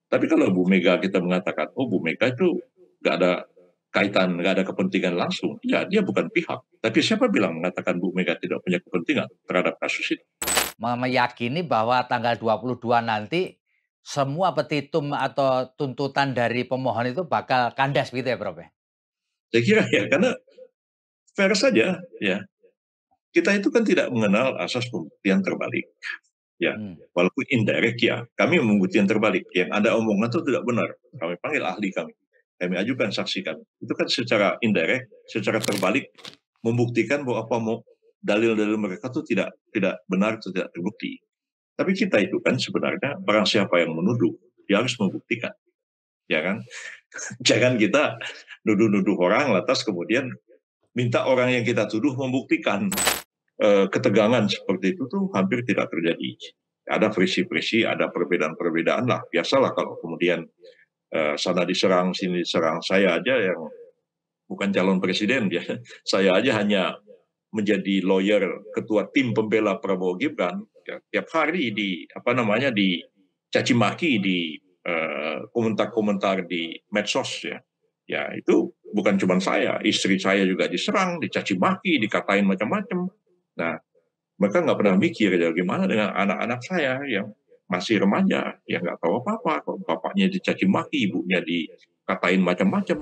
Tapi kalau Bu Mega kita mengatakan, oh Bu Mega itu nggak ada kaitan, nggak ada kepentingan langsung, ya dia bukan pihak. Tapi siapa bilang mengatakan Bu Mega tidak punya kepentingan terhadap kasus ini? Meyakini bahwa tanggal 22 nanti semua petitum atau tuntutan dari pemohon itu bakal kandas gitu ya, Prof, ya? Saya kira ya, karena fair saja ya. Kita itu kan tidak mengenal asas pembuktian terbalik. Ya, Mmm, walaupun indirect ya, kami membuktikan terbalik. Yang Anda omongan itu tidak benar. Kami panggil ahli kami. Kami ajukan saksi kami. Itu kan secara indirect, secara terbalik membuktikan bahwa apa mau dalil-dalil mereka itu tidak tidak benar atau tidak terbukti. Tapi kita itu kan sebenarnya barang siapa yang menuduh, dia harus membuktikan, ya kan? Jangan kita nuduh-nuduh orang lantas kemudian minta orang yang kita tuduh membuktikan. Ketegangan seperti itu tuh hampir tidak terjadi. Ada friksi-friksi, ada perbedaan-perbedaan lah. Biasalah kalau kemudian sana diserang, sini diserang. Saya aja yang bukan calon presiden, ya. Saya aja hanya menjadi lawyer ketua tim pembela Prabowo Gibran. Ya, tiap hari di apa namanya di caci maki di komentar-komentar di medsos ya. Ya itu bukan cuma saya, istri saya juga diserang, dicaci maki, dikatain macam-macam. Nah, mereka nggak pernah mikir ya gimana dengan anak-anak saya yang masih remaja, yang nggak tahu apa-apa, kok bapaknya dicaci maki, ibunya dikatain macam-macam.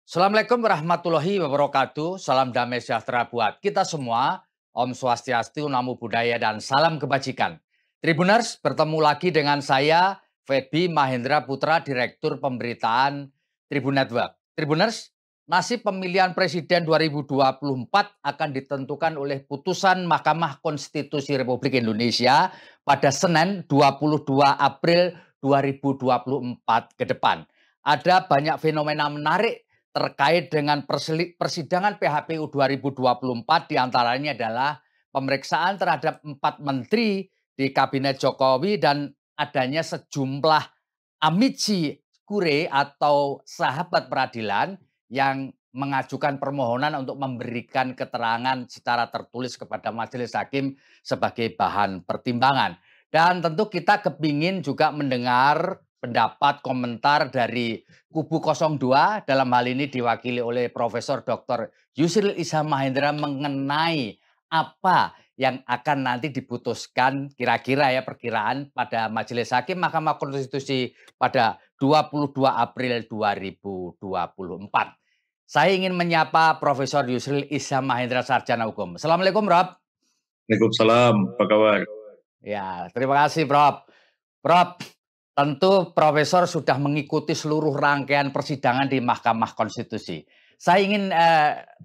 Assalamualaikum warahmatullahi wabarakatuh. Salam damai sejahtera buat kita semua. Om Swastiastu, Namo Buddhaya, dan salam kebajikan. Tribuners, bertemu lagi dengan saya, Feby Mahendra Putra, Direktur Pemberitaan Tribun Network. Tribuners, nasib pemilihan Presiden 2024 akan ditentukan oleh putusan Mahkamah Konstitusi Republik Indonesia pada Senin 22 April 2024 ke depan. Ada banyak fenomena menarik terkait dengan persidangan PHPU 2024, diantaranya adalah pemeriksaan terhadap 4 menteri di Kabinet Jokowi dan adanya sejumlah amici curiae atau sahabat peradilan yang mengajukan permohonan untuk memberikan keterangan secara tertulis kepada majelis hakim sebagai bahan pertimbangan. Dan tentu kita kepingin juga mendengar pendapat komentar dari kubu 02, dalam hal ini diwakili oleh Profesor Dr. Yusril Iza Mahendra, mengenai apa yang akan nanti diputuskan kira-kira ya perkiraan pada Majelis Hakim Mahkamah Konstitusi pada 22 April 2024. Saya ingin menyapa Profesor Yusril Iza Mahendra, Sarjana Hukum. Assalamualaikum, Rob. Waalaikumsalam, apa kabar? Ya, terima kasih, Prof. Prof, tentu Profesor sudah mengikuti seluruh rangkaian persidangan di Mahkamah Konstitusi. Saya ingin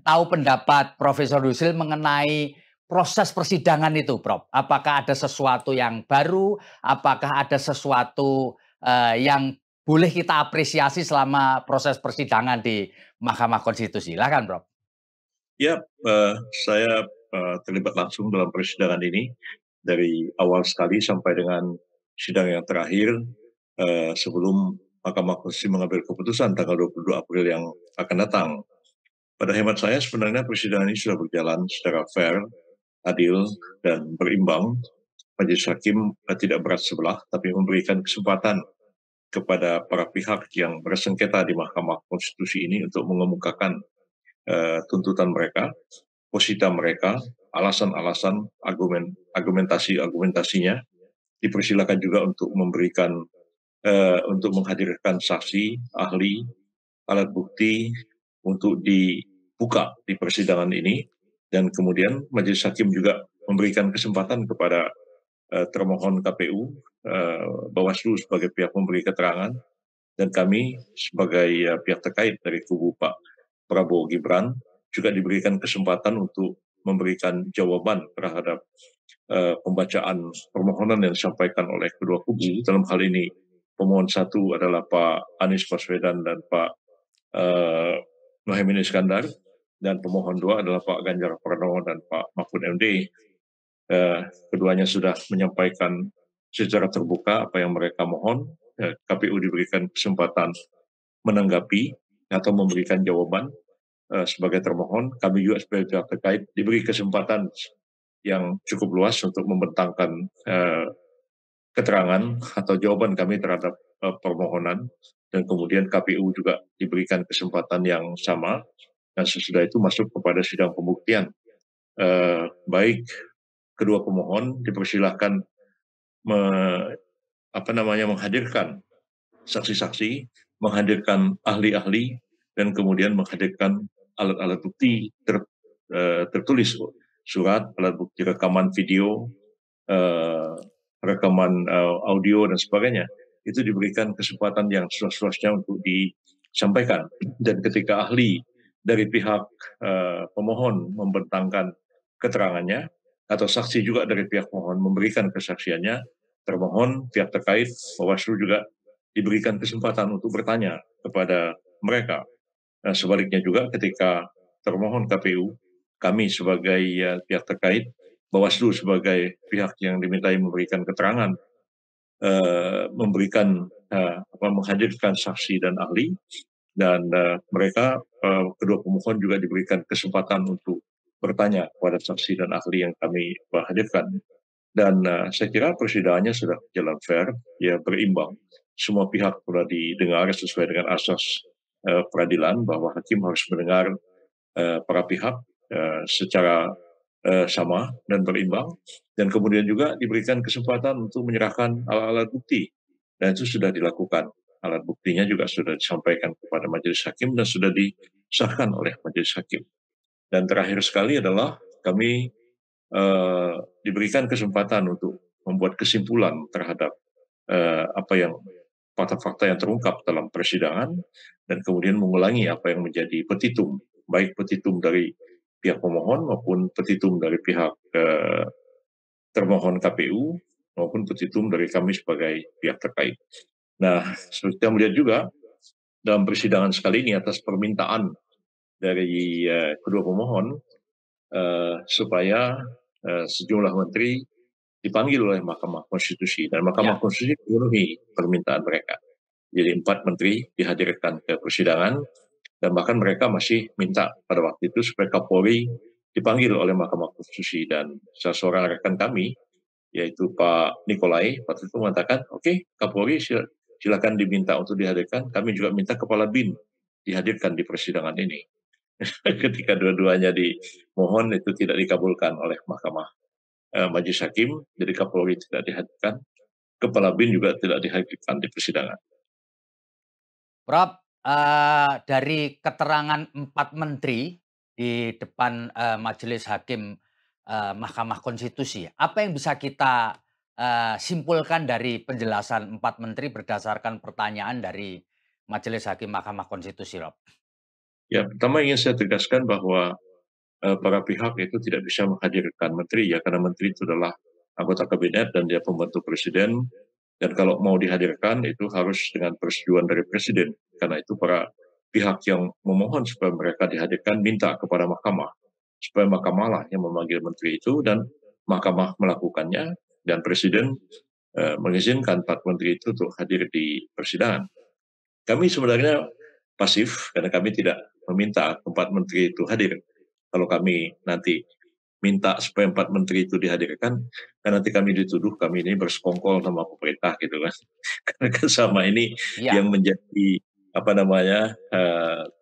tahu pendapat Profesor Yusril mengenai proses persidangan itu, Prof. Apakah ada sesuatu yang baru? Apakah ada sesuatu yang boleh kita apresiasi selama proses persidangan di Mahkamah Konstitusi? Silakan, Prof. Ya, saya terlibat langsung dalam persidangan ini dari awal sekali sampai dengan sidang yang terakhir sebelum Mahkamah Konstitusi mengambil keputusan tanggal 22 April yang akan datang. Pada hemat saya sebenarnya persidangan ini sudah berjalan secara fair, adil, dan berimbang. Majelis Hakim tidak berat sebelah, tapi memberikan kesempatan kepada para pihak yang bersengketa di Mahkamah Konstitusi ini untuk mengemukakan tuntutan mereka, posita mereka, alasan-alasan, argumentasinya. Dipersilakan juga untuk memberikan, untuk menghadirkan saksi, ahli, alat bukti untuk dibuka di persidangan ini. Dan kemudian Majelis Hakim juga memberikan kesempatan kepada termohon KPU, Bawaslu sebagai pihak memberi keterangan, dan kami sebagai pihak terkait dari kubu Pak Prabowo Gibran juga diberikan kesempatan untuk memberikan jawaban terhadap pembacaan permohonan yang disampaikan oleh kedua kubu. Dalam hal ini pemohon satu adalah Pak Anies Baswedan dan Pak uh, Mohaimin Iskandar, dan pemohon dua adalah Pak Ganjar Pranowo dan Pak Mahfud MD. Keduanya sudah menyampaikan secara terbuka apa yang mereka mohon. KPU diberikan kesempatan menanggapi atau memberikan jawaban, sebagai termohon, kami juga sebagai pihak terkait diberi kesempatan yang cukup luas untuk membentangkan keterangan atau jawaban kami terhadap permohonan, dan kemudian KPU juga diberikan kesempatan yang sama, dan sesudah itu masuk kepada sidang pembuktian. Baik kedua pemohon dipersilahkan menghadirkan saksi-saksi, menghadirkan ahli-ahli, dan kemudian menghadirkan alat-alat bukti tertulis, surat, alat bukti rekaman video, eh, rekaman audio, dan sebagainya. Itu diberikan kesempatan yang seluas-luasnya untuk disampaikan. Dan ketika ahli dari pihak pemohon membentangkan keterangannya, atau saksi juga dari pihak pemohon memberikan kesaksiannya, termohon, pihak terkait, Bawaslu juga diberikan kesempatan untuk bertanya kepada mereka. Nah, sebaliknya juga ketika termohon KPU, kami sebagai pihak terkait, Bawaslu sebagai pihak yang dimintai memberikan keterangan, menghadirkan saksi dan ahli, dan mereka kedua pemohon juga diberikan kesempatan untuk bertanya kepada saksi dan ahli yang kami hadirkan. Dan saya kira persidangannya sudah jalan fair, ya berimbang. Semua pihak sudah didengar sesuai dengan asas peradilan, bahwa hakim harus mendengar para pihak secara sama dan berimbang, dan kemudian juga diberikan kesempatan untuk menyerahkan alat-alat bukti, dan itu sudah dilakukan. Alat buktinya juga sudah disampaikan kepada majelis hakim dan sudah disahkan oleh majelis hakim. Dan terakhir sekali adalah kami diberikan kesempatan untuk membuat kesimpulan terhadap apa yang fakta-fakta yang terungkap dalam persidangan, dan kemudian mengulangi apa yang menjadi petitum, baik petitum dari pihak pemohon maupun petitum dari pihak termohon KPU, maupun petitum dari kami sebagai pihak terkait. Nah, seperti kita melihat juga dalam persidangan sekali ini atas permintaan dari kedua pemohon, supaya sejumlah menteri dipanggil oleh Mahkamah Konstitusi, dan Mahkamah Konstitusi memenuhi permintaan mereka. Jadi 4 menteri dihadirkan ke persidangan, dan bahkan mereka masih minta pada waktu itu supaya Kapolri dipanggil oleh Mahkamah Konstitusi, dan salah seorang rekan kami, yaitu Pak Nikolai, waktu itu mengatakan, oke, Kapolri silakan diminta untuk dihadirkan, kami juga minta Kepala BIN dihadirkan di persidangan ini. Ketika dua-duanya dimohon, itu tidak dikabulkan oleh Mahkamah Majelis Hakim, jadi Kapolri tidak dihadirkan, Kepala BIN juga tidak dihadirkan di persidangan. Prof, dari keterangan 4 menteri di depan Majelis Hakim Mahkamah Konstitusi, apa yang bisa kita simpulkan dari penjelasan 4 menteri berdasarkan pertanyaan dari Majelis Hakim Mahkamah Konstitusi, Prof? Ya, pertama ingin saya tegaskan bahwa para pihak itu tidak bisa menghadirkan menteri, ya, karena menteri itu adalah anggota kabinet dan dia pembantu presiden, dan kalau mau dihadirkan itu harus dengan persetujuan dari presiden. Karena itu para pihak yang memohon supaya mereka dihadirkan minta kepada mahkamah, supaya mahkamah lah yang memanggil menteri itu, dan mahkamah melakukannya, dan presiden mengizinkan 4 menteri itu untuk hadir di persidangan. Kami sebenarnya pasif karena kami tidak meminta 4 menteri itu hadir. Kalau kami nanti minta supaya 4 menteri itu dihadirkan, kan nanti kami dituduh kami ini bersekongkol sama pemerintah gitu kan. Karena kan sama ini Iya. yang menjadi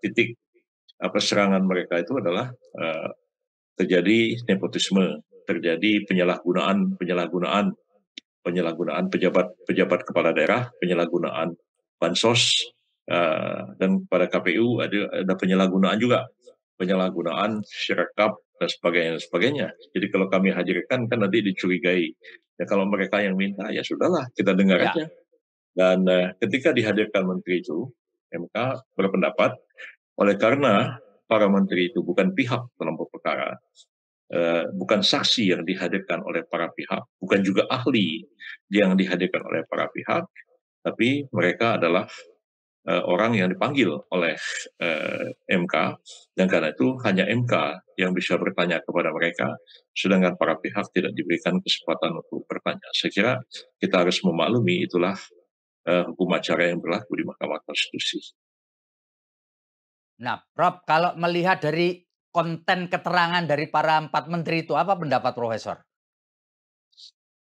titik serangan mereka itu adalah terjadi nepotisme, terjadi penyalahgunaan pejabat kepala daerah, penyalahgunaan bansos, dan pada KPU ada penyalahgunaan juga, penyalahgunaan sirekap dan sebagainya. Jadi kalau kami hadirkan kan nanti dicurigai. Ya kalau mereka yang minta ya sudahlah kita dengar Ya. aja. Dan ketika dihadirkan menteri itu, MK berpendapat oleh karena para menteri itu bukan pihak dalam perkara, bukan saksi yang dihadirkan oleh para pihak, bukan juga ahli yang dihadirkan oleh para pihak, tapi mereka adalah orang yang dipanggil oleh MK, dan karena itu hanya MK yang bisa bertanya kepada mereka, sedangkan para pihak tidak diberikan kesempatan untuk bertanya. Saya kira kita harus memaklumi itulah hukum acara yang berlaku di Mahkamah Konstitusi. Nah, Prof, kalau melihat dari konten keterangan dari para 4 menteri itu, apa pendapat Profesor?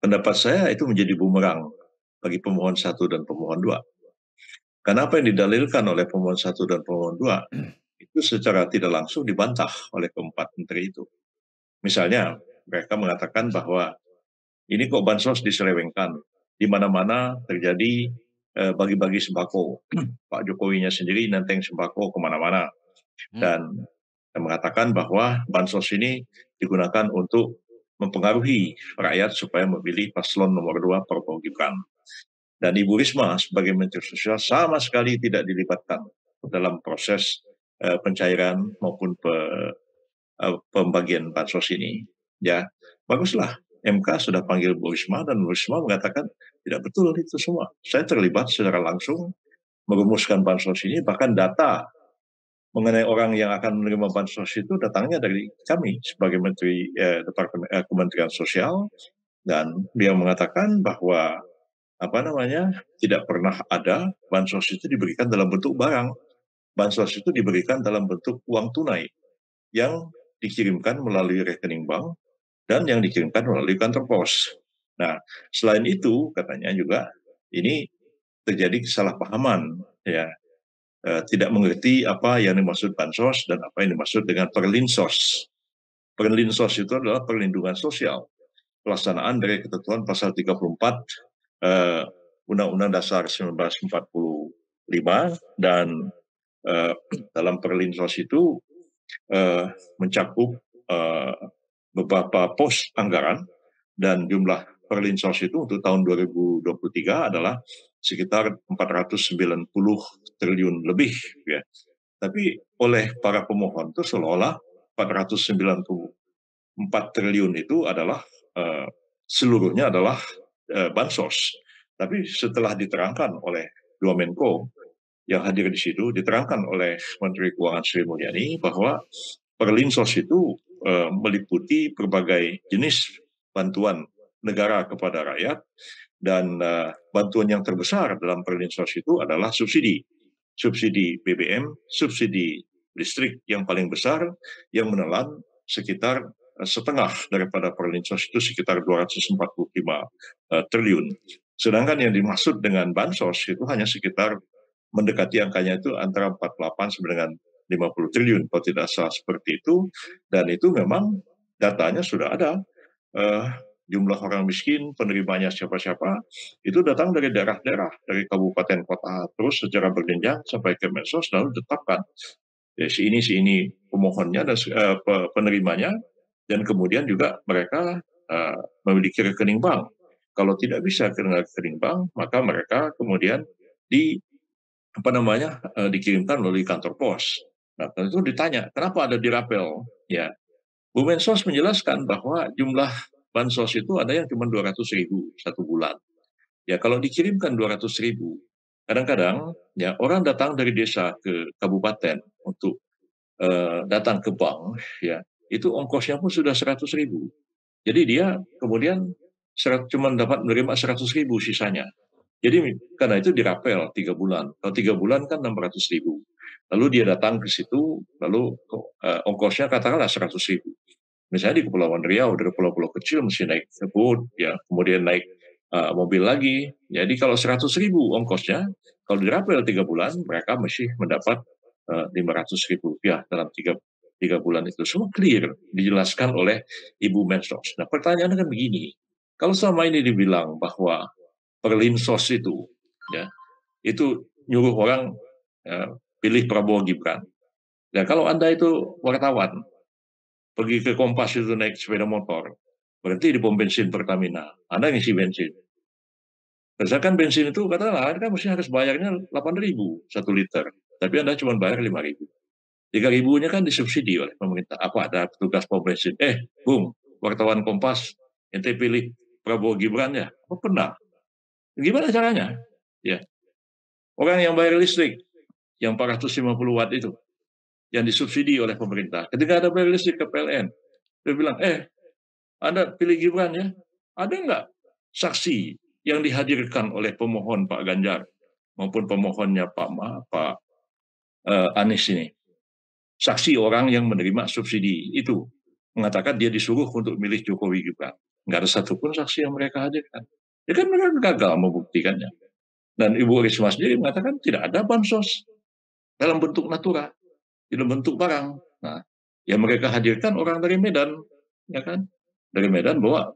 Pendapat saya itu menjadi bumerang bagi pemohon satu dan pemohon dua. Karena apa yang didalilkan oleh pemohon satu dan pemohon dua itu secara tidak langsung dibantah oleh keempat menteri itu. Misalnya, mereka mengatakan bahwa ini kok bansos diselewengkan, di mana-mana terjadi bagi-bagi sembako. Pak Jokowinya sendiri nenteng sembako kemana-mana Hmm, dan mengatakan bahwa bansos ini digunakan untuk mempengaruhi rakyat supaya memilih paslon nomor 2 Prabowo Gibran. Dan Ibu Risma sebagai Menteri Sosial sama sekali tidak dilibatkan dalam proses pencairan maupun pembagian bansos ini. Ya, baguslah. MK sudah panggil Bu Risma dan Bu Risma mengatakan tidak betul itu semua. Saya terlibat secara langsung merumuskan bansos ini, bahkan data mengenai orang yang akan menerima bansos itu datangnya dari kami sebagai Menteri Kementerian Sosial, dan dia mengatakan bahwa apa namanya tidak pernah ada bansos itu diberikan dalam bentuk barang. Bansos itu diberikan dalam bentuk uang tunai yang dikirimkan melalui rekening bank dan yang dikirimkan melalui kantor pos. Nah, selain itu katanya juga ini terjadi kesalahpahaman, ya, tidak mengerti apa yang dimaksud bansos dan apa yang dimaksud dengan perlinsos. Perlinsos itu adalah perlindungan sosial, pelaksanaan dari ketentuan pasal 34 eh, Undang-Undang Dasar 1945, dan eh, dalam perlinsos itu mencakup eh, beberapa pos anggaran, dan jumlah perlinsos itu untuk tahun 2023 adalah sekitar 490 triliun lebih, ya. Tapi oleh para pemohon itu seolah-olah 494 triliun itu adalah uh, seluruhnya adalah bansos. Tapi setelah diterangkan oleh dua Menko yang hadir di situ, diterangkan oleh Menteri Keuangan Sri Mulyani bahwa perlinsos itu meliputi berbagai jenis bantuan negara kepada rakyat, dan bantuan yang terbesar dalam perlinsos itu adalah subsidi. Subsidi BBM, subsidi listrik yang paling besar, yang menelan sekitar setengah daripada perlinsos itu, sekitar 245 triliun. Sedangkan yang dimaksud dengan bansos itu hanya sekitar mendekati angkanya itu antara 48 sampai dengan 50 triliun, kalau tidak salah seperti itu. Dan itu memang datanya sudah ada. Uh, Jumlah orang miskin, penerimanya siapa-siapa, itu datang dari daerah-daerah, dari kabupaten kota, terus secara berjenjang sampai ke Mensos, lalu ditetapkan. Ya, si ini pemohonnya dan penerimanya, dan kemudian juga mereka memiliki rekening bank. Kalau tidak bisa ke rekening bank, maka mereka kemudian di apa namanya dikirimkan melalui kantor pos. Nah, tentu ditanya, kenapa ada di rapel? Ya, Bu Mensos menjelaskan bahwa jumlah bansos itu ada yang cuma 200.000 satu bulan. Ya, kalau dikirimkan 200.000, kadang-kadang ya orang datang dari desa ke kabupaten untuk datang ke bank, ya itu ongkosnya pun sudah 100.000. Jadi dia kemudian cuma dapat menerima 100.000 sisanya. Jadi karena itu dirapel 3 bulan. Kalau 3 bulan kan 600.000. Lalu dia datang ke situ, lalu ongkosnya katakanlah 100.000. Misalnya di Kepulauan Riau, dari pulau-pulau kecil mesti naik boat, ya, kemudian naik mobil lagi. Jadi kalau 100.000 ongkosnya, kalau dirapel 3 bulan, mereka mesti mendapat 500.000 rupiah dalam tiga bulan itu. Semua clear, dijelaskan oleh Ibu Mensos. Nah, pertanyaannya kan begini, kalau selama ini dibilang bahwa perlinsos itu, ya, itu nyuruh orang ya, pilih Prabowo Gibran. Ya, kalau Anda itu wartawan, pergi ke Kompas itu naik sepeda motor, berarti di pom bensin Pertamina, Anda ngisi bensin. Berdasarkan bensin itu, katakanlah Anda mesti harus bayarnya 8.000 1 liter, tapi Anda cuma bayar 5.000. 3.000-nya kan disubsidi oleh pemerintah. Apa ada petugas pom bensin? Bung, wartawan Kompas, ente pilih Prabowo Gibran ya? Oh, pernah. Gimana caranya? Ya, orang yang bayar listrik yang 450 watt itu, yang disubsidi oleh pemerintah. Ketika ada bayar listrik ke PLN, dia bilang, Anda pilih Gibran ya? Ada nggak saksi yang dihadirkan oleh pemohon Pak Ganjar maupun pemohonnya Pak Anies ini? saksi orang yang menerima subsidi itu mengatakan dia disuruh untuk milih Jokowi Gibran. Nggak ada satupun saksi yang mereka hadirkan. Ya kan mereka gagal membuktikannya. Dan Ibu Risma sendiri mengatakan tidak ada bansos dalam bentuk natura, dalam bentuk barang. Nah, yang mereka hadirkan orang dari Medan, ya kan? Dari Medan bawa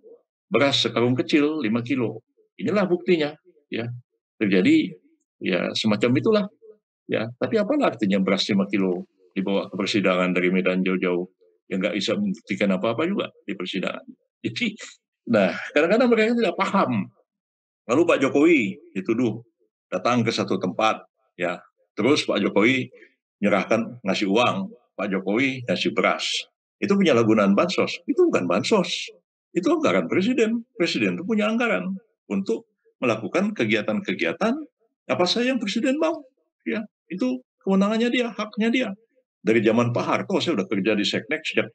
beras sekarung kecil 5 kilo. Inilah buktinya, ya. Terjadi ya semacam itulah, ya. Tapi apalah artinya beras 5 kilo dibawa ke persidangan dari Medan jauh-jauh yang nggak bisa membuktikan apa-apa juga di persidangan. Jadi, nah kadang-kadang mereka tidak paham. Lalu Pak Jokowi dituduh datang ke satu tempat, ya. Terus Pak Jokowi menyerahkan ngasih uang, Pak Jokowi ngasih beras. Itu penyalahgunaan bansos. Itu bukan bansos. Itu anggaran presiden. Presiden itu punya anggaran untuk melakukan kegiatan-kegiatan apa saja yang presiden mau. Ya, itu kewenangannya dia, haknya dia. Dari zaman Pak Harto, saya sudah kerja di Seknek sejak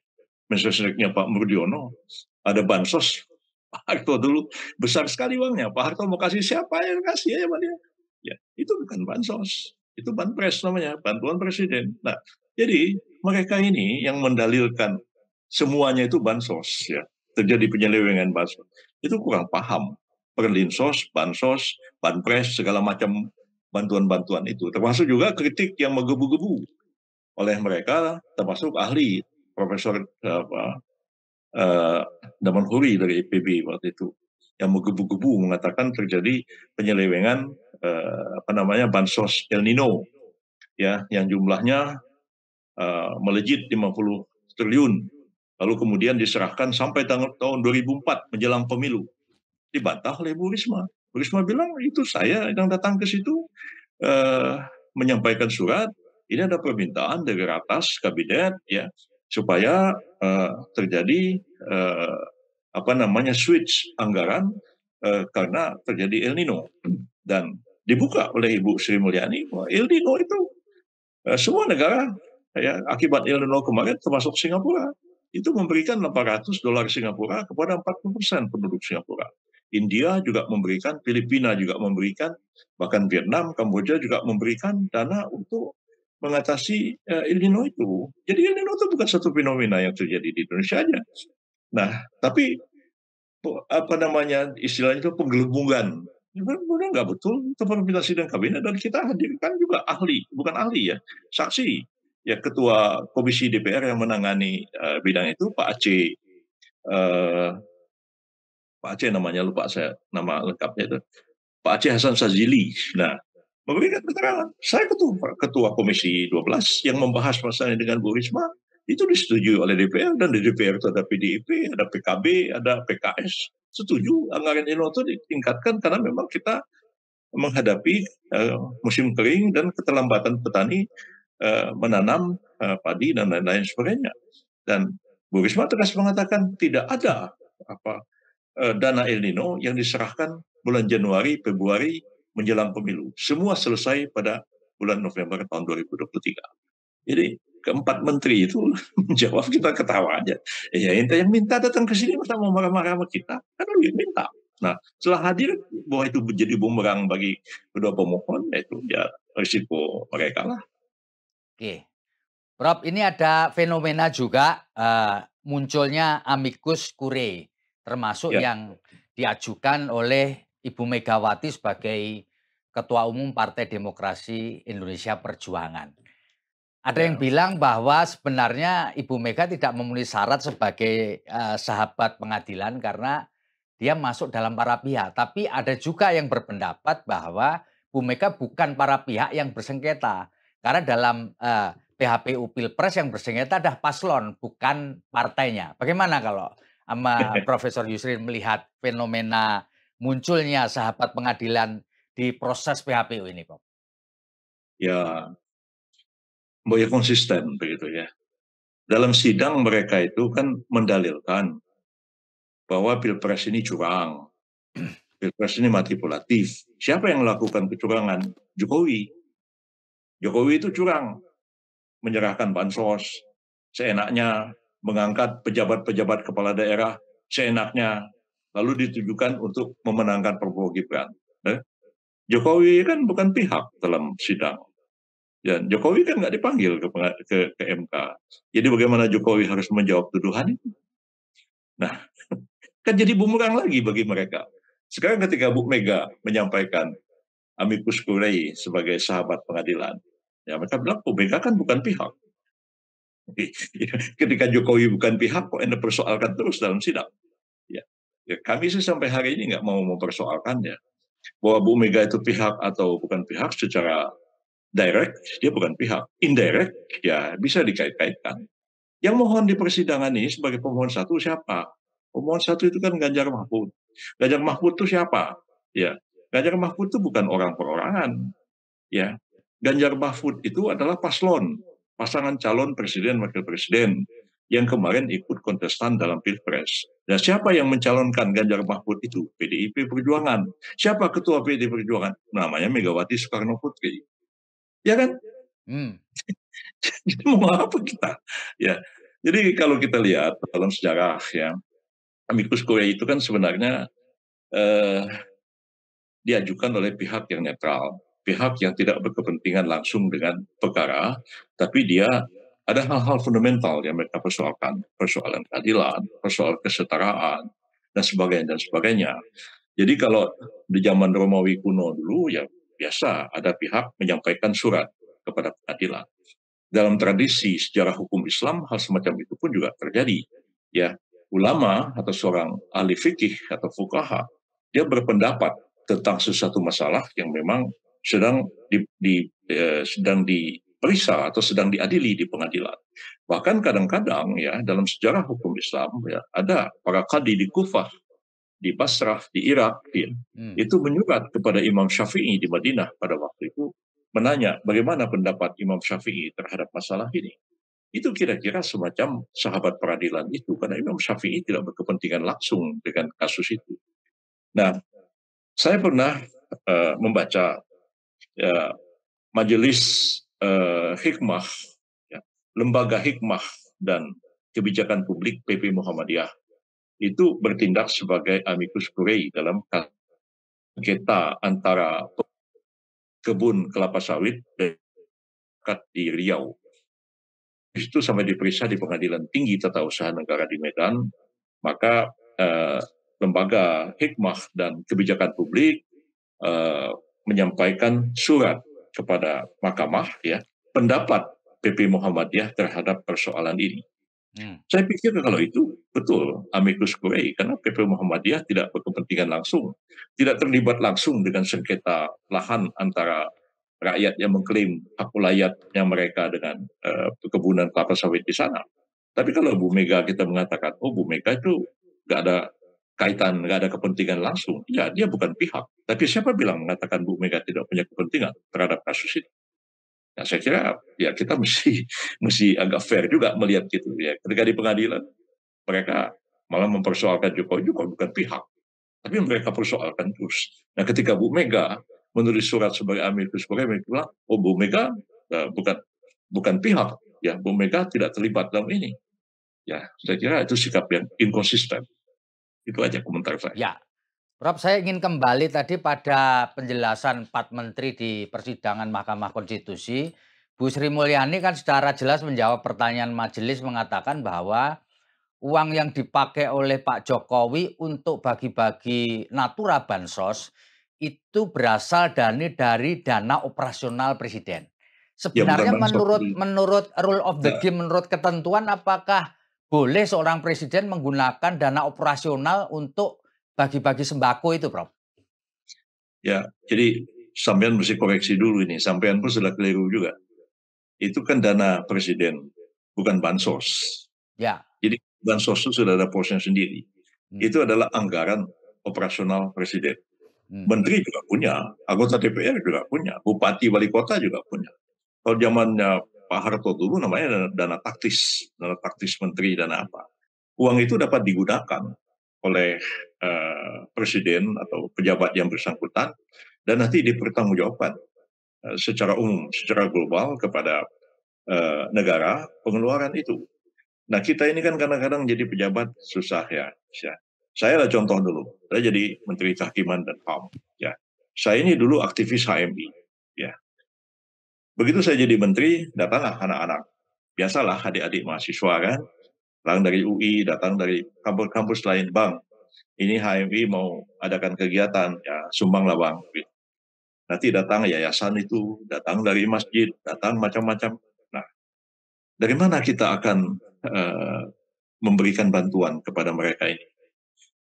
Menseknek Pak Murdiono. Ada bansos. Pak Harto dulu besar sekali uangnya. Pak Harto mau kasih siapa yang kasih ya dia. Ya, itu bukan bansos. Itu banpres namanya, bantuan presiden. Nah, jadi mereka ini yang mendalilkan semuanya itu bansos, ya. Terjadi penyelewengan bansos. Itu kurang paham. Perlinsos, bansos, banpres, segala macam bantuan-bantuan itu. Termasuk juga kritik yang menggebu-gebu oleh mereka, termasuk ahli, Profesor uh, Daman Huri dari IPB waktu itu yang menggebu-gebu mengatakan terjadi penyelewengan bansos El Nino ya yang jumlahnya melejit 50 triliun lalu kemudian diserahkan sampai tahun 2004 menjelang pemilu dibantah oleh Bu Risma. Bu Risma bilang itu saya yang datang ke situ menyampaikan surat ini ada permintaan dari atas kabinet ya supaya terjadi switch anggaran karena terjadi El Nino dan dibuka oleh Ibu Sri Mulyani bahwa El Nino itu semua negara ya akibat El Nino kemarin termasuk Singapura itu memberikan $800 Singapura kepada 40% penduduk Singapura. India juga memberikan, Filipina juga memberikan, bahkan Vietnam, Kamboja juga memberikan dana untuk mengatasi El Nino itu. Jadi El Nino itu bukan satu fenomena yang terjadi di Indonesia aja. Nah, tapi istilahnya itu penggelembungan. Benar nggak betul itu permintaan sidang kabinet dan kita hadirkan juga ahli, bukan ahli ya, saksi ya ketua komisi DPR yang menangani bidang itu Pak Aceh, Pak Aceh namanya lupa saya nama lengkapnya itu Pak Aceh Hasan Sazili. Nah, memberikan keterangan. Saya ketua Komisi 12 yang membahas masalah ini dengan Bu Risma, itu disetujui oleh DPR, dan di DPR itu ada PDIP, ada PKB, ada PKS. Setuju anggaran ini itu ditingkatkan karena memang kita menghadapi musim kering dan keterlambatan petani menanam padi dan lain-lain sebagainya. Dan Bu Risma tegas mengatakan tidak ada dana El Nino yang diserahkan bulan Januari, Februari menjelang pemilu. Semua selesai pada bulan November tahun 2023. Jadi keempat menteri itu menjawab kita ketawa aja. Ya ente yang minta datang ke sini masa mau marah-marah sama kita? Kan lebih minta. Nah setelah hadir bahwa itu menjadi bumerang bagi kedua pemohon, itu ya risiko mereka lah. Oke. Prof, ini ada fenomena juga munculnya amicus curiae, termasuk Ya. yang diajukan oleh Ibu Megawati sebagai Ketua Umum Partai Demokrasi Indonesia Perjuangan. Ada yang Ya. bilang bahwa sebenarnya Ibu Mega tidak memenuhi syarat sebagai sahabat pengadilan karena dia masuk dalam para pihak. Tapi ada juga yang berpendapat bahwa Bu Mega bukan para pihak yang bersengketa. Karena dalam PHPU Pilpres yang bersengketa adalah paslon, bukan partainya. Bagaimana kalau sama Profesor Yusrin melihat fenomena munculnya sahabat pengadilan di proses PHPU ini, Prof? Ya, bahwa konsisten begitu ya. Dalam sidang mereka itu kan mendalilkan bahwa Pilpres ini curang. Pilpres ini manipulatif. Siapa yang melakukan kecurangan? Jokowi. Jokowi itu curang, menyerahkan bansos, seenaknya mengangkat pejabat-pejabat kepala daerah, seenaknya, lalu ditujukan untuk memenangkan Prabowo Gibran. Jokowi kan bukan pihak dalam sidang. Dan Jokowi kan nggak dipanggil ke MK. Jadi bagaimana Jokowi harus menjawab tuduhan itu? Nah, kan jadi bumerang lagi bagi mereka. Sekarang ketika Bu Mega menyampaikan amicus curiae sebagai sahabat pengadilan, ya mereka bilang Bu Mega kan bukan pihak. Ketika Jokowi bukan pihak, kok Anda persoalkan terus dalam sidang? Ya, kami sih sampai hari ini nggak mau mempersoalkannya. Bahwa Bu Mega itu pihak atau bukan pihak secara direct, dia bukan pihak. Indirect, ya bisa dikait-kaitkan. Yang mohon di persidangan ini sebagai pemohon satu siapa? Pemohon satu itu kan Ganjar Mahfud. Ganjar Mahfud itu siapa? Ya, Ganjar Mahfud itu bukan orang perorangan. Ya, Ganjar Mahfud itu adalah paslon, pasangan calon presiden wakil presiden yang kemarin ikut kontestan dalam Pilpres. Dan siapa yang mencalonkan Ganjar Mahfud itu? PDIP Perjuangan. Siapa ketua PDIP Perjuangan? Namanya Megawati Soekarno Putri. Ya kan? Jadi mau apa kita? Ya. Jadi kalau kita lihat dalam sejarah ya, amicus curiae itu kan sebenarnya diajukan oleh pihak yang netral, pihak yang tidak berkepentingan langsung dengan perkara, tapi dia ada hal-hal fundamental yang mereka persoalkan, persoalan keadilan, persoalan kesetaraan, dan sebagainya dan sebagainya. Jadi kalau di zaman Romawi kuno dulu ya biasa ada pihak menyampaikan surat kepada pengadilan. Dalam tradisi sejarah hukum Islam hal semacam itu pun juga terjadi. Ya, ulama atau seorang ahli fikih atau fuqaha dia berpendapat tentang sesuatu masalah yang memang sedang diperiksa atau sedang diadili di pengadilan. Bahkan kadang-kadang ya dalam sejarah hukum Islam ya ada para qadi di Kufah, di Basrah, di Irak, ya, itu menyurat kepada Imam Syafi'i di Madinah pada waktu itu menanya bagaimana pendapat Imam Syafi'i terhadap masalah ini. Itu kira-kira semacam sahabat peradilan itu, karena Imam Syafi'i tidak berkepentingan langsung dengan kasus itu. Nah, saya pernah membaca majelis hikmah, ya, lembaga hikmah dan kebijakan publik PP Muhammadiyah itu bertindak sebagai amicus curiae dalam sengketa antara kebun kelapa sawit di Riau. Itu sampai diperiksa di Pengadilan Tinggi Tata Usaha Negara di Medan, maka lembaga hikmah dan kebijakan publik menyampaikan surat kepada mahkamah ya pendapat PP Muhammadiyah terhadap persoalan ini. Saya pikir kalau itu betul amicus curiae karena PP Muhammadiyah tidak berkepentingan langsung, tidak terlibat langsung dengan sengketa lahan antara rakyat yang mengklaim hak ulayatnya mereka dengan perkebunan kelapa sawit di sana. Tapi kalau Bu Mega kita mengatakan, oh Bu Mega itu nggak ada kaitan, nggak ada kepentingan langsung, ya dia bukan pihak. Tapi siapa bilang mengatakan Bu Mega tidak punya kepentingan terhadap kasus ini? Nah, saya kira ya kita mesti agak fair juga melihat gitu ya. Ketika di pengadilan mereka malah mempersoalkan Jokowi bukan pihak, tapi mereka persoalkan terus. Nah, ketika Bu Mega menulis surat sebagai amicus curiae, mereka bilang, oh Bu Mega bukan pihak, ya Bu Mega tidak terlibat dalam ini. Ya, saya kira itu sikap yang inkonsisten. Itu aja komentar saya. Ya, Prof, saya ingin kembali tadi pada penjelasan 4 menteri di persidangan Mahkamah Konstitusi. Bu Sri Mulyani kan secara jelas menjawab pertanyaan majelis mengatakan bahwa uang yang dipakai oleh Pak Jokowi untuk bagi-bagi natura bansos itu berasal dari dana operasional presiden. Ya, bukan Sebenarnya bansos. menurut rule of the Ya, game, menurut ketentuan apakah boleh seorang presiden menggunakan dana operasional untuk bagi-bagi sembako itu, Prof? ya, jadi sampean mesti koreksi dulu ini. Sampean pun sudah keliru juga. Itu kan dana presiden, bukan bansos. Ya. Jadi bansos itu sudah ada porsinya sendiri. Itu adalah anggaran operasional presiden. Menteri juga punya, anggota DPR juga punya, bupati, wali kota juga punya. Kalau zamannya Pak Harto dulu namanya dana taktis menteri, dana apa. Uang itu dapat digunakan oleh presiden atau pejabat yang bersangkutan dan nanti dipertanggungjawabkan secara umum, secara global kepada negara pengeluaran itu. Nah kita ini kan kadang-kadang jadi pejabat susah ya. Saya lah contoh dulu, saya jadi Menteri Kehakiman dan HAM. Ya, saya ini dulu aktivis HMI. Ya, Begitu saya jadi menteri, datanglah anak-anak. Biasalah adik-adik mahasiswa kan, datang dari UI, datang dari kampus-kampus lain. Bang, ini HMI mau adakan kegiatan, ya sumbanglah bang. Nanti datang yayasan itu, datang dari masjid, datang macam-macam. Nah, dari mana kita akan uh, memberikan bantuan kepada mereka ini?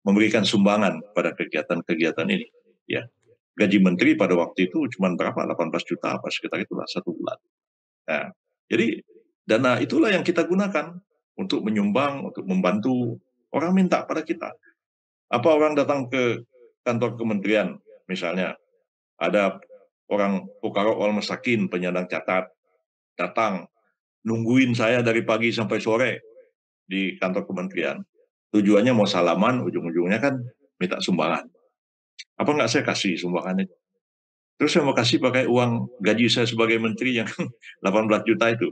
Memberikan sumbangan pada kegiatan-kegiatan ini. Ya, gaji menteri pada waktu itu cuma berapa? 18 juta apa sekitar itulah satu bulan. Nah, jadi dana itulah yang kita gunakan untuk menyumbang, untuk membantu orang minta pada kita. Apa orang datang ke kantor kementerian, misalnya ada orang Fuqara wal Masakin, penyandang cacat, datang nungguin saya dari pagi sampai sore di kantor kementerian. Tujuannya mau salaman, ujung-ujungnya kan minta sumbangan. Apa nggak saya kasih sumbangannya? Terus saya mau kasih pakai uang gaji saya sebagai menteri yang 18 juta itu.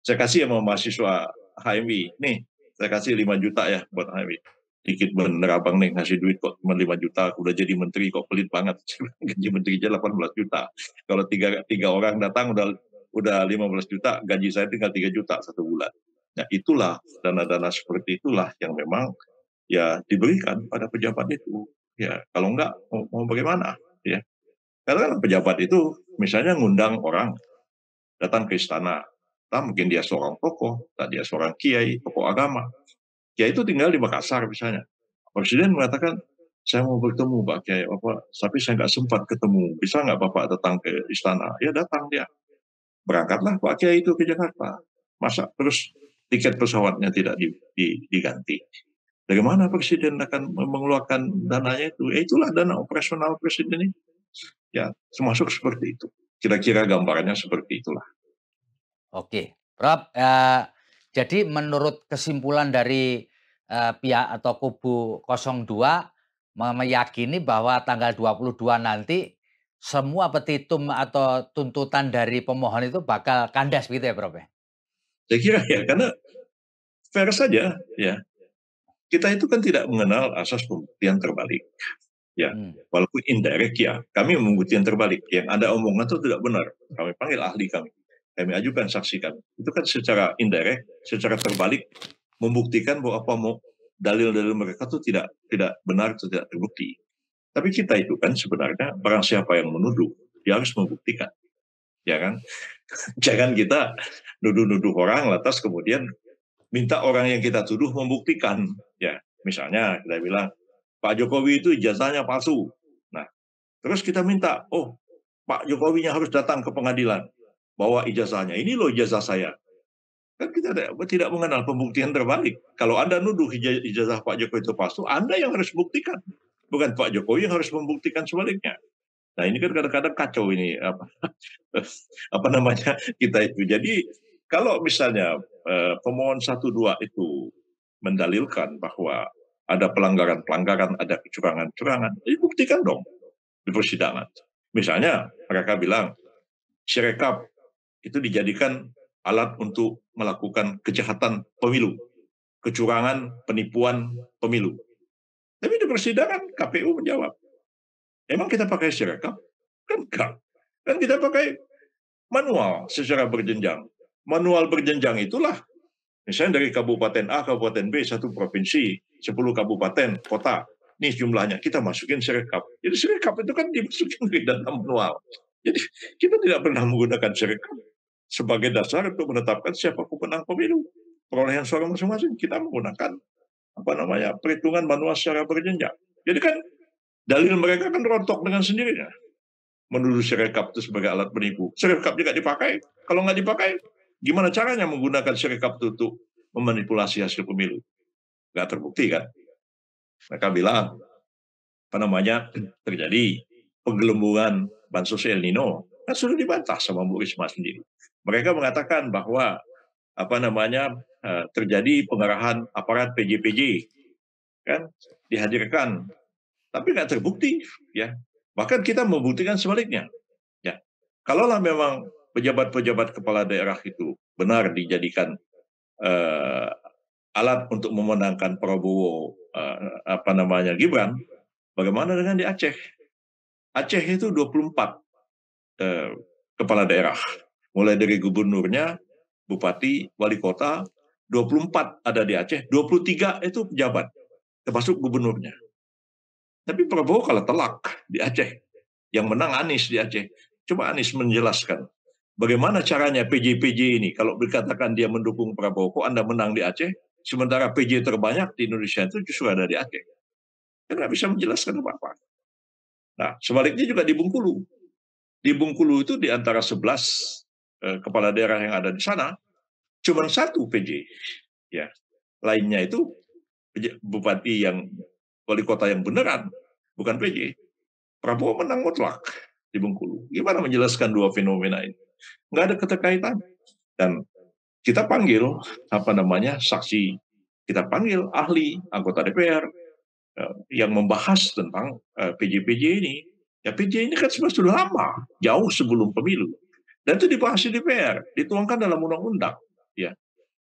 Saya kasih sama mahasiswa HMI. Nih, saya kasih 5 juta ya buat HMI. Dikit bener abang nih ngasih duit kok cuma 5 juta. Udah jadi menteri kok pelit banget. Gaji menteri aja 18 juta. Kalau tiga orang datang udah 15 juta, gaji saya tinggal 3 juta satu bulan. Nah itulah dana-dana seperti itulah yang memang ya diberikan pada pejabat itu. Ya kalau enggak mau bagaimana? Ya karena kan pejabat itu misalnya ngundang orang datang ke istana, mungkin dia seorang tokoh, dia seorang kiai, tokoh agama. Kiai itu tinggal di Makassar misalnya. Presiden mengatakan, saya mau bertemu Pak Kiai, tapi saya nggak sempat ketemu. Bisa nggak Bapak datang ke istana? Ya datang dia. Berangkatlah Pak Kiai itu ke Jakarta. Masa terus tiket pesawatnya tidak diganti? Dari mana Presiden akan mengeluarkan dananya itu? Itulah dana operasional Presiden ini. Ya, termasuk seperti itu. Kira-kira gambarannya seperti itulah. Oke, Prof. Jadi menurut kesimpulan dari pihak atau kubu 02 meyakini bahwa tanggal 22 nanti semua petitum atau tuntutan dari pemohon itu bakal kandas gitu ya, Prof. Saya kira ya, karena fair saja ya. Kita itu kan tidak mengenal asas pembuktian terbalik. Ya, walaupun indirect ya, kami membuktikan terbalik. Yang ada omongan itu tidak benar. Kami panggil ahli kami ajukan saksi kami. Itu kan secara indirect, secara terbalik membuktikan bahwa dalil-dalil mereka itu tidak benar, itu tidak terbukti. Tapi kita itu kan sebenarnya barang siapa yang menuduh, dia harus membuktikan, ya kan? Jangan kita nuduh-nuduh orang lantas kemudian minta orang yang kita tuduh membuktikan. Ya, misalnya kita bilang Pak Jokowi itu ijazahnya palsu. Nah, terus kita minta, Pak Jokowinya harus datang ke pengadilan, bawa ijazahnya. Ini loh ijazah saya. Kan kita tidak mengenal pembuktian terbalik. Kalau Anda nuduh ijazah Pak Jokowi itu palsu, Anda yang harus buktikan. Bukan Pak Jokowi yang harus membuktikan sebaliknya. Nah ini kan kadang-kadang kacau ini apa namanya kita itu. Jadi kalau misalnya pemohon 1-2 itu mendalilkan bahwa ada pelanggaran-pelanggaran, ada kecurangan-kecurangan, buktikan dong di persidangan. Misalnya mereka bilang Sirekap itu dijadikan alat untuk melakukan kejahatan pemilu, kecurangan, penipuan pemilu. Tapi di persidangan KPU menjawab, emang kita pakai Sirekap? Kan enggak. Kan kita pakai manual secara berjenjang. Manual berjenjang itulah, misalnya dari Kabupaten A, Kabupaten B, satu provinsi, 10 kabupaten, kota. Nih jumlahnya, kita masukin Sirekap. Jadi Sirekap itu kan dimasukin di dalam manual. Jadi kita tidak pernah menggunakan Sirekap sebagai dasar untuk menetapkan siapa pemenang pemilu. Perolehan suara masing-masing kita menggunakan perhitungan manual secara berjenjang. Jadi kan dalil mereka kan rontok dengan sendirinya. Menuduh Sirekap itu sebagai alat penipu. Sirekap juga dipakai. Kalau nggak dipakai, gimana caranya menggunakan Sirekap itu untuk memanipulasi hasil pemilu? Nggak terbukti kan? Mereka bilang, terjadi penggelembungan bansos El Nino. Kan sudah dibantah sama Bu Risma sendiri. Mereka mengatakan bahwa terjadi pengerahan aparat PJ kan dihadirkan, tapi nggak terbukti ya. Bahkan kita membuktikan sebaliknya. Ya, kalaulah memang pejabat-pejabat kepala daerah itu benar dijadikan alat untuk memenangkan Prabowo Gibran, bagaimana dengan di Aceh? Aceh itu 24 kepala daerah. mulai dari gubernurnya, bupati, wali kota, 24 ada di Aceh, 23 itu pejabat, termasuk gubernurnya. Tapi Prabowo kalah telak di Aceh. Yang menang Anies di Aceh. Coba Anies menjelaskan bagaimana caranya PJ-PJ ini, kalau dikatakan dia mendukung Prabowo, kok Anda menang di Aceh, sementara PJ terbanyak di Indonesia itu justru ada di Aceh. Dia nggak bisa menjelaskan apa-apa. Nah, sebaliknya juga di Bengkulu. Di Bengkulu itu di antara 11 kepala daerah yang ada di sana, cuma satu PJ. Ya, lainnya itu bupati yang wali kota yang beneran, bukan PJ. Prabowo menang mutlak di Bengkulu. Gimana menjelaskan dua fenomena ini? Nggak ada keterkaitan. Dan kita panggil saksi, kita panggil ahli, anggota DPR yang membahas tentang PJ-PJ ini. Ya PJ ini kan sebenarnya sudah lama, jauh sebelum pemilu. Dan itu dibahas di DPR, dituangkan dalam undang-undang. Ya,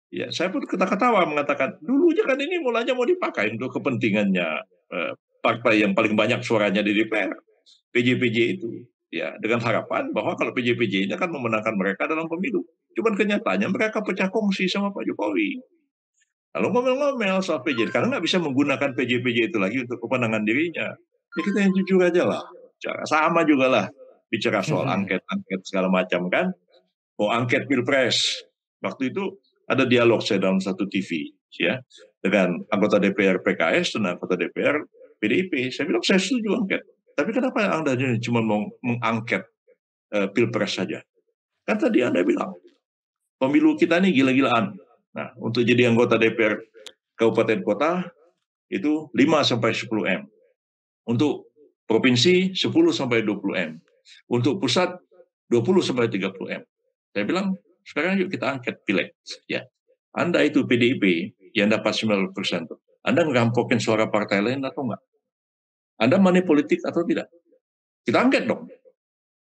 ya, saya pun ketawa mengatakan, dulunya kan ini mulanya mau dipakai untuk kepentingannya partai yang paling banyak suaranya di DPR, PJ-PJ itu. Ya, dengan harapan bahwa kalau PJ-PJ ini akan memenangkan mereka dalam pemilu. Cuman kenyataannya mereka pecah kongsi sama Pak Jokowi. Lalu ngomel-ngomel soal PJ, karena nggak bisa menggunakan PJ-PJ itu lagi untuk kepenangan dirinya. Ya kita yang jujur aja lah. Sama juga lah bicara soal angket-angket segala macam kan. Mau angket pilpres. Waktu itu ada dialog saya dalam satu TV ya dengan anggota DPR PKS dan anggota DPR PDIP. Saya bilang saya setuju angket. Tapi kenapa Anda cuma mau mengangket pilpres saja? Kan tadi Anda bilang pemilu kita ini gila-gilaan. Nah, untuk jadi anggota DPR kabupaten kota itu 5 sampai 10 M. Untuk provinsi 10 sampai 20 M. Untuk pusat 20 sampai 30 M. Saya bilang sekarang yuk kita angket pileg ya. Anda itu PDIP yang dapat 90%. Anda ngerampokin suara partai lain atau enggak? Anda money politik atau tidak? Kita angket dong.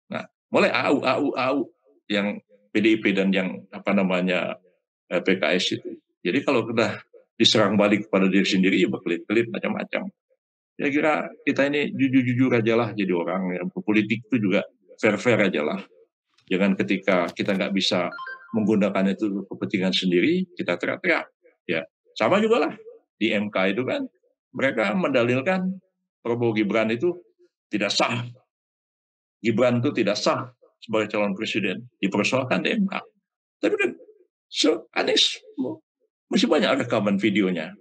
Nah, mulai AU yang PDIP dan yang PKS itu. Jadi kalau sudah diserang balik kepada diri sendiri, ya berkelit-kelit macam-macam. Ya kira kita ini jujur-jujur aja lah jadi orang yang berpolitik itu juga fair-fair aja lah. Jangan ketika kita nggak bisa menggunakan itu kepentingan sendiri, kita teriak-teriak. Ya, sama juga lah di MK itu kan mereka mendalilkan Prabowo Gibran itu tidak sah. Gibran itu tidak sah sebagai calon presiden, dipersoalkan di MK. Tapi kan Anies masih banyak rekaman videonya.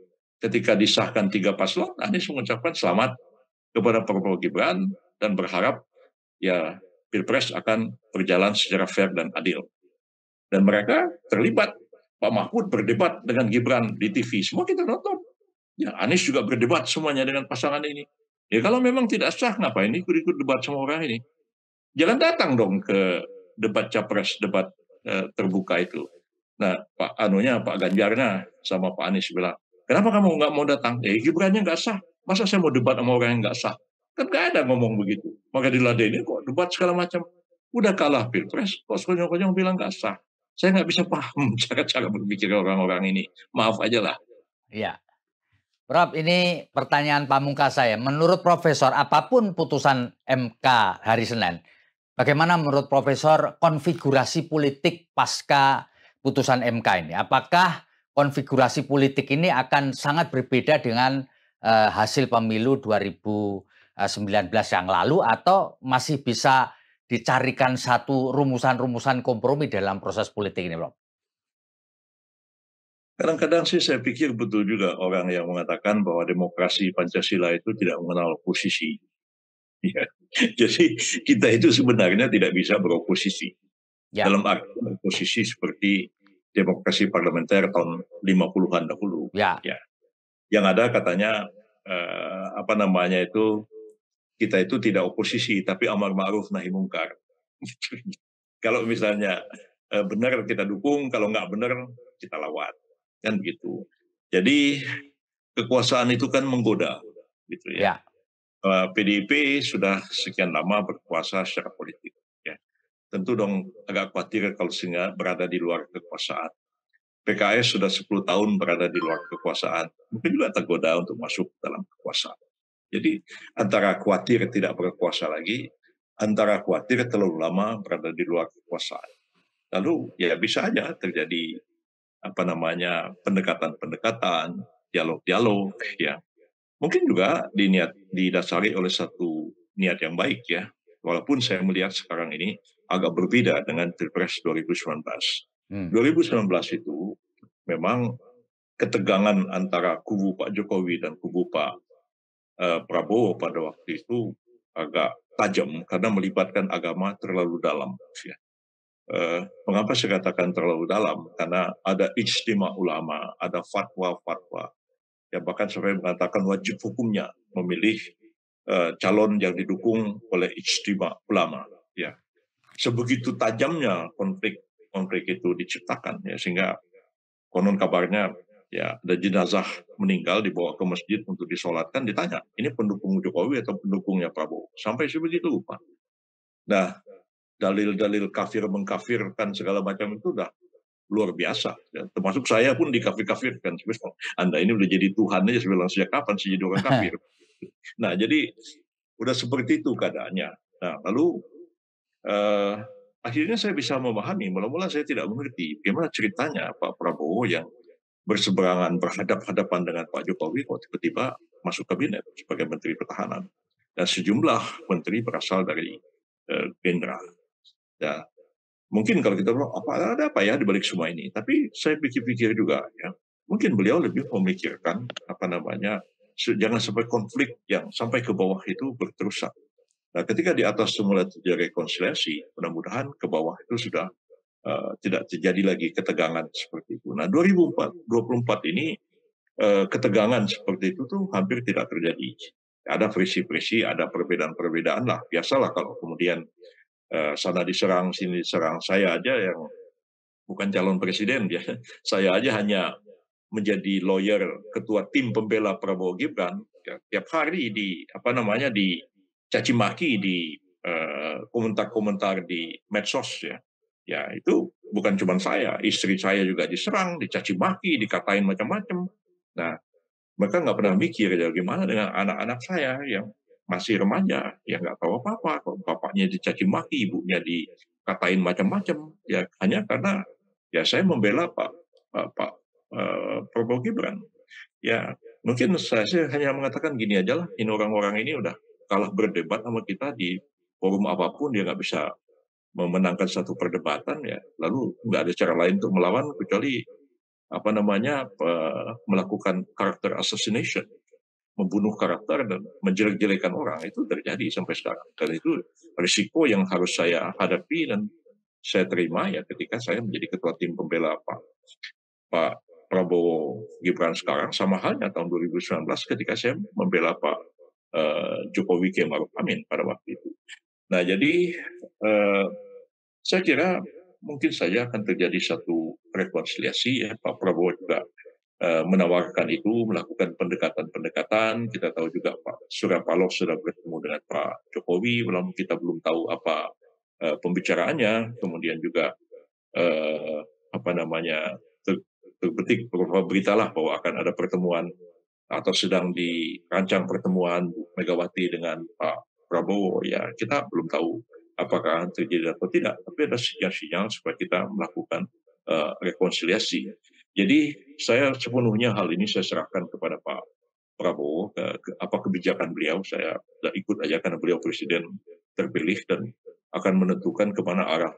Ketika disahkan 3 paslon, Anies mengucapkan selamat kepada Prabowo Gibran dan berharap ya Pilpres akan berjalan secara fair dan adil. Dan mereka terlibat. Pak Mahfud berdebat dengan Gibran di TV. Semua kita nonton. Ya, Anies juga berdebat semuanya dengan pasangan ini. Ya kalau memang tidak sah, ngapain ikut-ikut debat sama orang ini? Jangan datang dong ke debat capres, debat terbuka itu. Nah, Pak Ganjarnya sama Pak Anies bilang, kenapa kamu nggak mau datang? Gibrannya nggak sah. Masa saya mau debat sama orang yang nggak sah? Kan nggak ada ngomong begitu. Maka diladenin kok debat segala macam. Udah kalah pilpres, kok sekonyong-konyong bilang nggak sah. Saya nggak bisa paham cara-cara berpikir orang-orang ini. Maaf aja lah. Iya. Prof, ini pertanyaan pamungkas saya. Menurut Profesor, apapun putusan MK hari Senin, bagaimana menurut Profesor konfigurasi politik pasca putusan MK ini? Apakah konfigurasi politik ini akan sangat berbeda dengan hasil pemilu 2019 yang lalu atau masih bisa dicarikan satu rumusan-rumusan kompromi dalam proses politik ini, Prof? Kadang-kadang sih saya pikir betul juga orang yang mengatakan bahwa demokrasi Pancasila itu tidak mengenal oposisi. Ya. Jadi kita itu sebenarnya tidak bisa beroposisi. Ya. Dalam arti oposisi seperti demokrasi parlementer tahun 50-an dahulu. Ya. Ya. Yang ada katanya kita itu tidak oposisi tapi amar ma'ruf nahi mungkar. Kalau misalnya benar kita dukung, kalau nggak benar kita lawan. Kan begitu. Jadi kekuasaan itu kan menggoda, gitu ya. PDIP sudah sekian lama berkuasa secara politik. Ya. Tentu dong agak khawatir kalau sehingga berada di luar kekuasaan. PKS sudah 10 tahun berada di luar kekuasaan. Mungkin juga tergoda untuk masuk dalam kekuasaan. Jadi antara khawatir tidak berkuasa lagi, antara khawatir terlalu lama berada di luar kekuasaan. lalu ya bisa aja terjadi pendekatan-pendekatan, dialog-dialog, ya. Mungkin juga didasari oleh satu niat yang baik, ya. Walaupun saya melihat sekarang ini agak berbeda dengan Pilpres 2019. 2019 itu memang ketegangan antara kubu Pak Jokowi dan kubu Pak Prabowo pada waktu itu agak tajam karena melibatkan agama terlalu dalam. Ya. Mengapa saya katakan terlalu dalam? Karena ada ijtima ulama, ada fatwa-fatwa, ya bahkan sampai mengatakan wajib hukumnya memilih calon yang didukung oleh ijtima ulama. Ya, sebegitu tajamnya konflik itu diciptakan, ya sehingga konon kabarnya ya ada jenazah meninggal dibawa ke masjid untuk disolatkan, ditanya ini pendukung Jokowi atau pendukungnya Prabowo, sampai sebegitu Pak. Nah, dalil-dalil kafir mengkafirkan segala macam itu udah luar biasa, ya. Termasuk saya pun dikafir-kafirkan. Anda ini udah jadi Tuhan aja, saya bilang sejak kapan sih jadi orang kafir. Nah, jadi udah seperti itu keadaannya. Nah, lalu akhirnya saya bisa memahami, mula-mula saya tidak mengerti bagaimana ceritanya Pak Prabowo yang berseberangan, berhadap-hadapan dengan Pak Jokowi kok tiba-tiba masuk kabinet sebagai Menteri Pertahanan. Dan sejumlah menteri berasal dari Gerindra. Ya, mungkin kalau kita bilang ada apa ya di balik semua ini, tapi saya pikir-pikir juga, ya mungkin beliau lebih memikirkan jangan sampai konflik yang sampai ke bawah itu berterusan. Nah, ketika di atas semula terjadi rekonsiliasi, mudah-mudahan ke bawah itu sudah tidak terjadi lagi ketegangan seperti itu. Nah, 2024 ini ketegangan seperti itu tuh hampir tidak terjadi. Ada friksi-friksi, ada perbedaan-perbedaan lah. Biasalah kalau kemudian sana diserang, sini diserang. Saya aja yang bukan calon presiden, ya. Saya aja hanya menjadi lawyer ketua tim pembela Prabowo Gibran. Ya, tiap hari dicaci maki di komentar-komentar di medsos, ya. Ya itu bukan cuma saya, istri saya juga diserang, dicaci maki, dikatain macam-macam. Nah, mereka nggak pernah mikir ya gimana dengan anak-anak saya yang masih remaja, yang nggak tahu apa-apa, kok bapaknya dicaci maki, ibunya dikatain macam-macam, ya hanya karena ya saya membela Pak Prabowo Gibran. Ya mungkin saya hanya mengatakan gini aja lah, ini orang-orang ini udah kalah berdebat sama kita di forum apapun, dia nggak bisa memenangkan satu perdebatan, ya lalu nggak ada cara lain untuk melawan kecuali melakukan karakter assassination, membunuh karakter dan menjelek-jelekan orang. Itu terjadi sampai sekarang, dan itu risiko yang harus saya hadapi dan saya terima ya ketika saya menjadi ketua tim pembela Pak Prabowo Gibran sekarang, sama halnya tahun 2019 ketika saya membela Pak Jokowi K. Maruf Amin pada waktu itu. Nah, jadi saya kira mungkin saja akan terjadi satu rekonsiliasi, ya. Pak Prabowo juga menawarkan itu, melakukan pendekatan-pendekatan. Kita tahu juga Pak Surya Paloh sudah bertemu dengan Pak Jokowi, walaupun kita belum tahu apa pembicaraannya. Kemudian juga terbetik beberapa berita lah bahwa akan ada pertemuan atau sedang dirancang pertemuan Megawati dengan Pak Prabowo. Ya kita belum tahu apakah terjadi atau tidak, tapi ada sinyal-sinyal supaya kita melakukan rekonsiliasi. Jadi saya sepenuhnya hal ini saya serahkan kepada Pak Prabowo, apa kebijakan beliau. Saya ikut aja karena beliau presiden terpilih dan akan menentukan kemana arah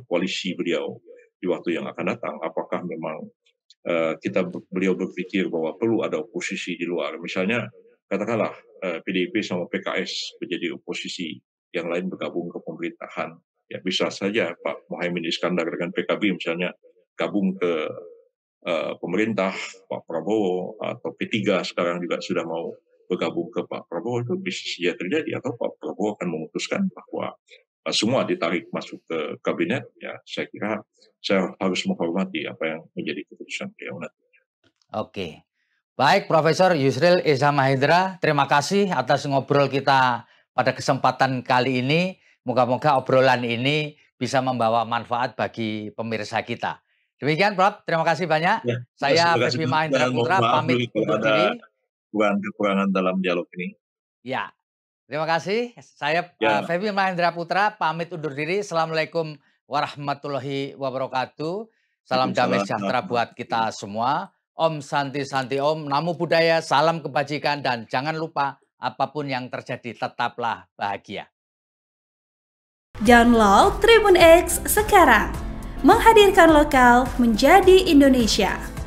koalisi beliau di waktu yang akan datang. Apakah memang beliau berpikir bahwa perlu ada oposisi di luar, misalnya katakanlah PDIP sama PKS menjadi oposisi, yang lain bergabung ke pemerintahan. Ya bisa saja Pak Muhaimin Iskandar dengan PKB misalnya gabung ke pemerintah Pak Prabowo, atau P3 sekarang juga sudah mau bergabung ke Pak Prabowo. Itu bisa saja terjadi, atau Pak Prabowo akan memutuskan bahwa semua ditarik masuk ke kabinet. Ya saya kira saya harus menghormati apa yang menjadi keputusan beliau nanti. Oke. Baik, Profesor Yusril Iza Mahendra, terima kasih atas ngobrol kita pada kesempatan kali ini. Moga-moga obrolan ini bisa membawa manfaat bagi pemirsa kita. Demikian, Prof. Terima kasih banyak. Ya, Saya terima kasih Febi banyak, Mahendra dan mohon Putra maaf pamit kalau undur ada diri. kekurangan dalam dialog ini. Ya, terima kasih. Saya Ya. Febi Mahendra Putra pamit undur diri. Assalamualaikum warahmatullahi wabarakatuh. Salam damai sejahtera buat kita semua. Om Santi Santi Om, Namo Buddhaya, salam kebajikan, dan jangan lupa apapun yang terjadi tetaplah bahagia. Download Tribun X sekarang, menghadirkan lokal menjadi Indonesia.